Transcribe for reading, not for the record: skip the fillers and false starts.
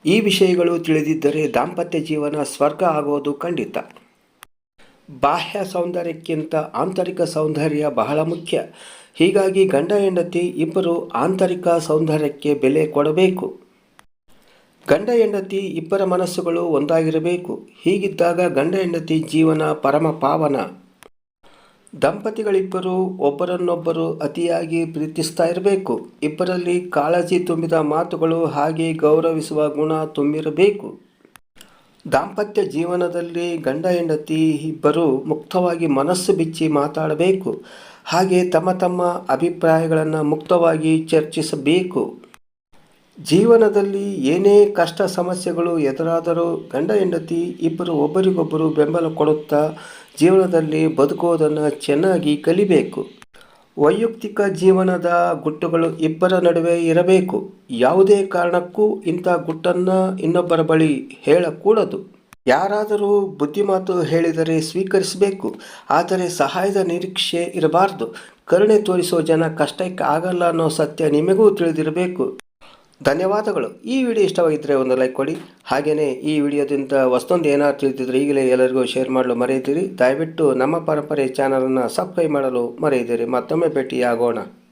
ಈ ವಿಷಯಗಳು ತಿಳಿದಿದ್ದರೆ ದಾಂಪತ್ಯ ಜೀವನ ಸ್ವರ್ಗ ಆಗೋದು ಖಂಡಿತ. ಬಾಹ್ಯ ಸೌಂದರ್ಯಕ್ಕಿಂತ ಆಂತರಿಕ ಸೌಂದರ್ಯ ಬಹಳ ಮುಖ್ಯ. ಹೀಗಾಗಿ ಗಂಡ ಹೆಂಡತಿ ಇಬ್ಬರು ಆಂತರಿಕ ಸೌಂದರ್ಯಕ್ಕೆ ಬೆಲೆ ಕೊಡಬೇಕು. ಗಂಡ ಹೆಂಡತಿ ಇಬ್ಬರ ಮನಸ್ಸುಗಳು ಒಂದಾಗಿರಬೇಕು. ಹೀಗಿದ್ದಾಗ ಗಂಡ ಹೆಂಡತಿ ಜೀವನ ಪರಮ ಪಾವನ. ದಂಪತಿಗಳಿಬ್ಬರು ಒಬ್ಬರನ್ನೊಬ್ಬರು ಅತಿಯಾಗಿ ಪ್ರೀತಿಸ್ತಾ ಇರಬೇಕು. ಇಬ್ಬರಲ್ಲಿ ಕಾಳಜಿ ತುಂಬಿದ ಮಾತುಗಳು ಹಾಗೆ ಗೌರವಿಸುವ ಗುಣ ತುಂಬಿರಬೇಕು. ದಾಂಪತ್ಯ ಜೀವನದಲ್ಲಿ ಗಂಡ ಹೆಂಡತಿ ಇಬ್ಬರು ಮುಕ್ತವಾಗಿ ಮನಸ್ಸು ಬಿಚ್ಚಿ ಮಾತಾಡಬೇಕು. ಹಾಗೆ ತಮ್ಮ ತಮ್ಮ ಅಭಿಪ್ರಾಯಗಳನ್ನು ಮುಕ್ತವಾಗಿ ಚರ್ಚಿಸಬೇಕು. ಜೀವನದಲ್ಲಿ ಏನೇ ಕಷ್ಟ ಸಮಸ್ಯೆಗಳು ಎದುರಾದರೂ ಗಂಡ ಹೆಂಡತಿ ಇಬ್ಬರು ಒಬ್ಬರಿಗೊಬ್ಬರು ಬೆಂಬಲ ಕೊಡುತ್ತಾ ಜೀವನದಲ್ಲಿ ಬದುಕುವುದನ್ನು ಚೆನ್ನಾಗಿ ಕಲಿಬೇಕು. ವೈಯಕ್ತಿಕ ಜೀವನದ ಗುಟ್ಟುಗಳು ಇಬ್ಬರ ನಡುವೆ ಇರಬೇಕು. ಯಾವುದೇ ಕಾರಣಕ್ಕೂ ಇಂಥ ಗುಟ್ಟನ್ನು ಇನ್ನೊಬ್ಬರ ಬಳಿ ಹೇಳಕೂಡದು. ಯಾರಾದರೂ ಬುದ್ಧಿಮಾತು ಹೇಳಿದರೆ ಸ್ವೀಕರಿಸಬೇಕು. ಆದರೆ ಸಹಾಯದ ನಿರೀಕ್ಷೆ ಇರಬಾರ್ದು. ಕರುಣೆ ತೋರಿಸೋ ಜನ ಕಷ್ಟಕ್ಕೆ ಆಗಲ್ಲ ಅನ್ನೋ ಸತ್ಯ ನಿಮಗೂ ತಿಳಿದಿರಬೇಕು. ಧನ್ಯವಾದಗಳು. ಈ ವಿಡಿಯೋ ಇಷ್ಟವಾಗಿದ್ದರೆ ಒಂದು ಲೈಕ್ ಕೊಡಿ. ಹಾಗೆಯೇ ಈ ವಿಡಿಯೋದಿಂದ ಹೊಸದೊಂದು ಏನಾದ್ರು ತಿಳಿದಿದ್ರೆ ಈಗಲೇ ಎಲ್ಲರಿಗೂ ಶೇರ್ ಮಾಡಲು ಮರೆಯದಿರಿ. ದಯವಿಟ್ಟು ನಮ್ಮ ಪರಂಪರೆ ಚಾನಲನ್ನು ಸಬ್ಸ್ಕ್ರೈಬ್ ಮಾಡಲು ಮರೆಯದಿರಿ. ಮತ್ತೊಮ್ಮೆ ಭೇಟಿಯಾಗೋಣ.